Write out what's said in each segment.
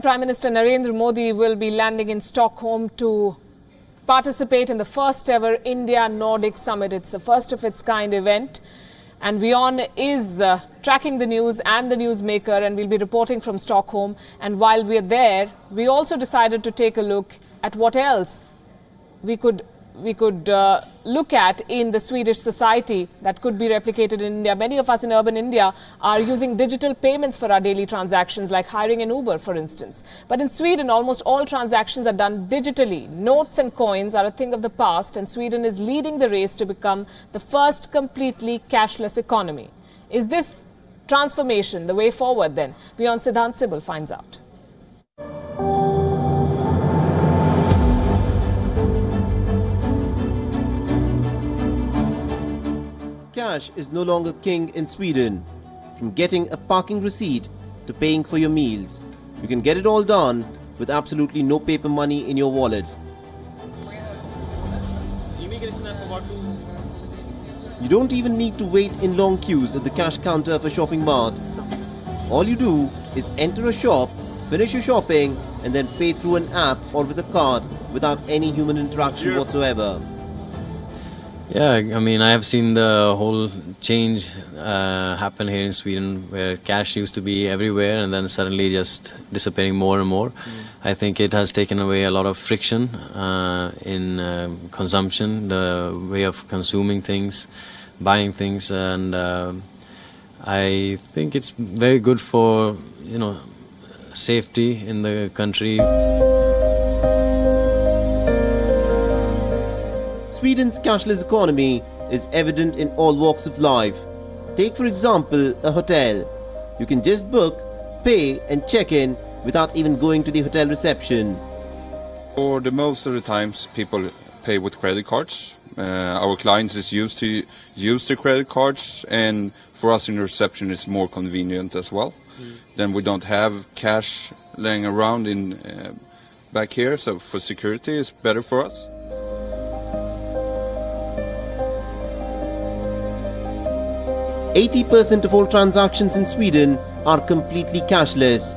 Prime Minister Narendra Modi will be landing in Stockholm to participate in the first ever India-Nordic Summit. It's the first of its kind event. And WION is tracking the news and the newsmaker, and we'll be reporting from Stockholm. And while we're there, we also decided to take a look at what else we could look at in the Swedish society that could be replicated in India. Many of us in urban India are using digital payments for our daily transactions, like hiring an Uber, for instance. But in Sweden, almost all transactions are done digitally. Notes and coins are a thing of the past, and Sweden is leading the race to become the first completely cashless economy. Is this transformation the way forward then? WION Siddhant Sibal finds out. Cash is no longer king in Sweden. From getting a parking receipt to paying for your meals, you can get it all done with absolutely no paper money in your wallet. You don't even need to wait in long queues at the cash counter of a shopping mart. All you do is enter a shop, finish your shopping, and then pay through an app or with a card without any human interaction whatsoever. Yeah, I mean, I have seen the whole change happen here in Sweden, where cash used to be everywhere and then suddenly just disappearing more and more. I think it has taken away a lot of friction in consumption, the way of consuming things, buying things, and I think it's very good for, safety in the country. Sweden's cashless economy is evident in all walks of life. Take, for example, a hotel. You can just book, pay and check in without even going to the hotel reception. For the most of the times, people pay with credit cards. Our clients is used to use the credit cards, and for us in the reception it's more convenient as well. Then we don't have cash laying around in back here, so for security it's better for us. %80 of all transactions in Sweden are completely cashless.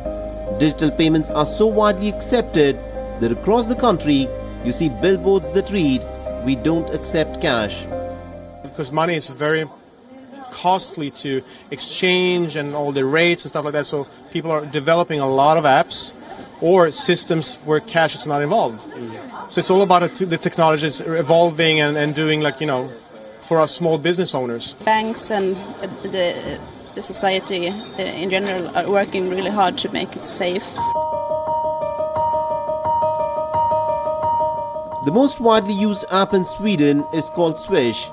Digital payments are so widely accepted that across the country you see billboards that read, "We don't accept cash." Because money is very costly to exchange and all the rates and stuff like that, so people are developing a lot of apps or systems where cash is not involved. So it's all about the technology is evolving and doing, for us small business owners. Banks and the society in general are working really hard to make it safe. The most widely used app in Sweden is called Swish.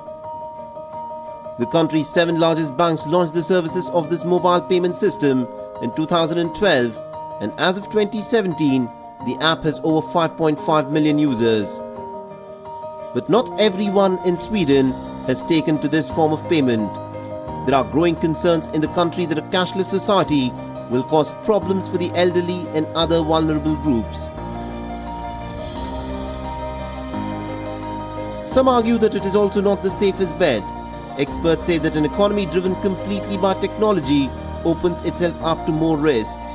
The country's 7 largest banks launched the services of this mobile payment system in 2012, and as of 2017, the app has over 5.5 million users. But not everyone in Sweden has taken to this form of payment. There are growing concerns in the country that a cashless society will cause problems for the elderly and other vulnerable groups. Some argue that it is also not the safest bet. Experts say that an economy driven completely by technology opens itself up to more risks.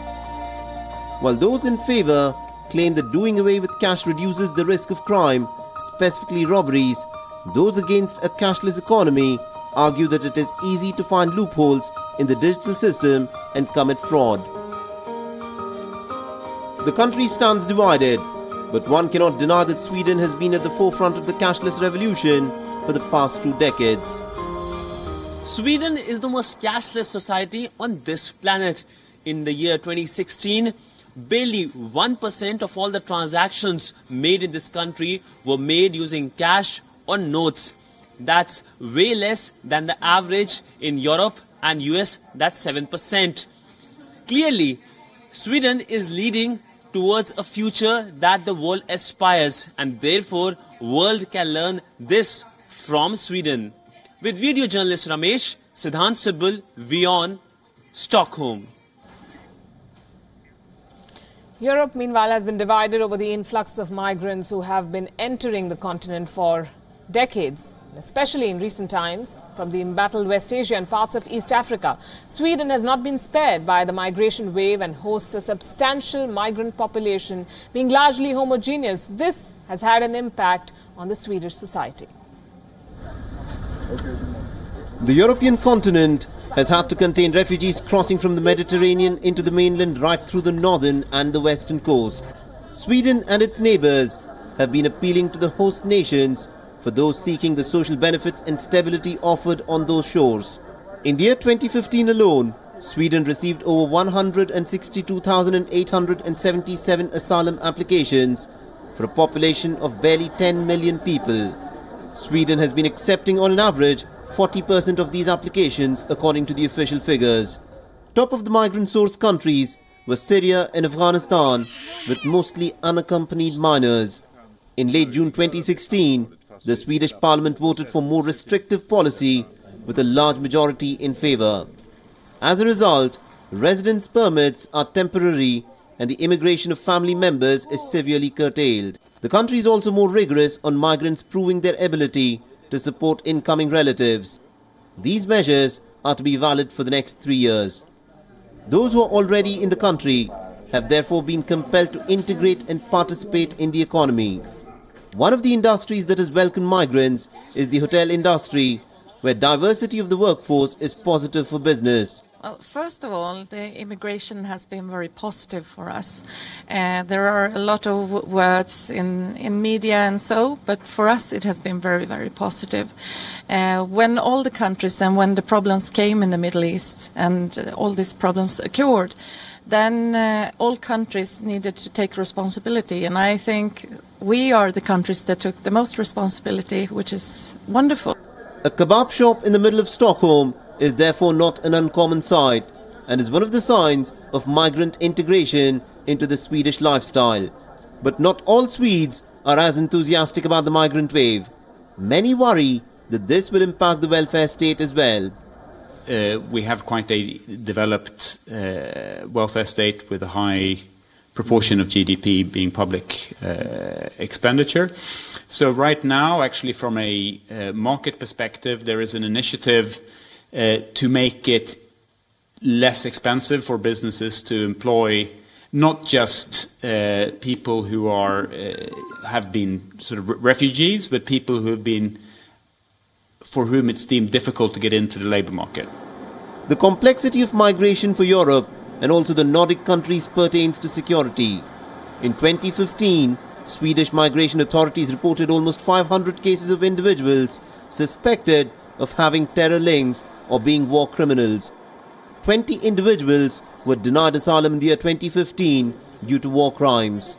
While those in favor claim that doing away with cash reduces the risk of crime, specifically robberies, those against a cashless economy argue that it is easy to find loopholes in the digital system and commit fraud. The country stands divided, but one cannot deny that Sweden has been at the forefront of the cashless revolution for the past 2 decades. Sweden is the most cashless society on this planet. In the year 2016, barely 1% of all the transactions made in this country were made using cash or notes. That's way less than the average in Europe and US, that's 7%. Clearly, Sweden is leading towards a future that the world aspires, and therefore world can learn this from Sweden. With video journalist Ramesh, Siddhant Sibal, WION, Stockholm. Europe, meanwhile, has been divided over the influx of migrants who have been entering the continent for decades. especially in recent times from the embattled West Asia and parts of East Africa. Sweden has not been spared by the migration wave and hosts a substantial migrant population, being largely homogeneous. This has had an impact on the Swedish society. The European continent has had to contain refugees crossing from the Mediterranean into the mainland right through the northern and the western coast. Sweden and its neighbours have been appealing to the host nations for those seeking the social benefits and stability offered on those shores. In the year 2015 alone, Sweden received over 162,877 asylum applications for a population of barely 10 million people. Sweden has been accepting on an average 40% of these applications according to the official figures. Top of the migrant source countries were Syria and Afghanistan, with mostly unaccompanied minors. In late June 2016, the Swedish Parliament voted for more restrictive policy with a large majority in favour. As a result, residence permits are temporary and the immigration of family members is severely curtailed. The country is also more rigorous on migrants proving their ability to support incoming relatives. These measures are to be valid for the next 3 years. Those who are already in the country have therefore been compelled to integrate and participate in the economy. One of the industries that has welcomed migrants is the hotel industry, where diversity of the workforce is positive for business. Well, first of all, the immigration has been very positive for us. There are a lot of words in media and so, but for us it has been very, very positive. When all the countries and when the problems came in the Middle East and all these problems occurred, then all countries needed to take responsibility, and I think we are the countries that took the most responsibility, which is wonderful. A kebab shop in the middle of Stockholm is therefore not an uncommon sight and is one of the signs of migrant integration into the Swedish lifestyle. But not all Swedes are as enthusiastic about the migrant wave. Many worry that this will impact the welfare state as well. We have quite a developed welfare state with a high proportion of GDP being public expenditure. So right now, actually from a market perspective, there is an initiative to make it less expensive for businesses to employ not just people who have been sort of refugees, but people who have been, for whom it's deemed difficult to get into the labour market. The complexity of migration for Europe and also the Nordic countries pertains to security. In 2015, Swedish migration authorities reported almost 500 cases of individuals suspected of having terror links or being war criminals. 20 individuals were denied asylum in the year 2015 due to war crimes.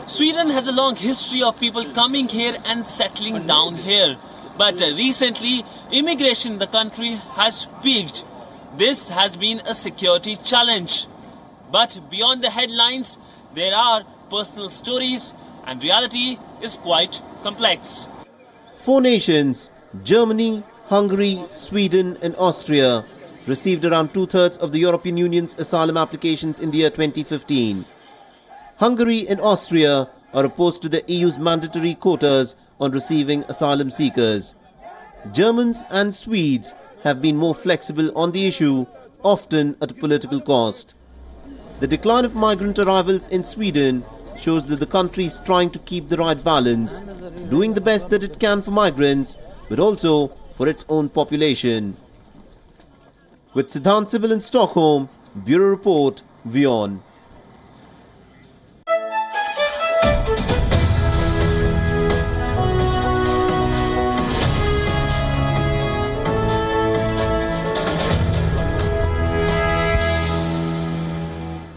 Sweden has a long history of people coming here and settling down here. But recently, immigration in the country has peaked. This has been a security challenge. But beyond the headlines, there are personal stories and reality is quite complex. 4 nations, Germany, Hungary, Sweden and Austria, received around 2/3 of the European Union's asylum applications in the year 2015. Hungary and Austria are opposed to the EU's mandatory quotas on receiving asylum seekers. Germans and Swedes have been more flexible on the issue, often at a political cost. The decline of migrant arrivals in Sweden shows that the country is trying to keep the right balance, doing the best that it can for migrants, but also for its own population. With Siddhant Sibil in Stockholm, Bureau Report, WION.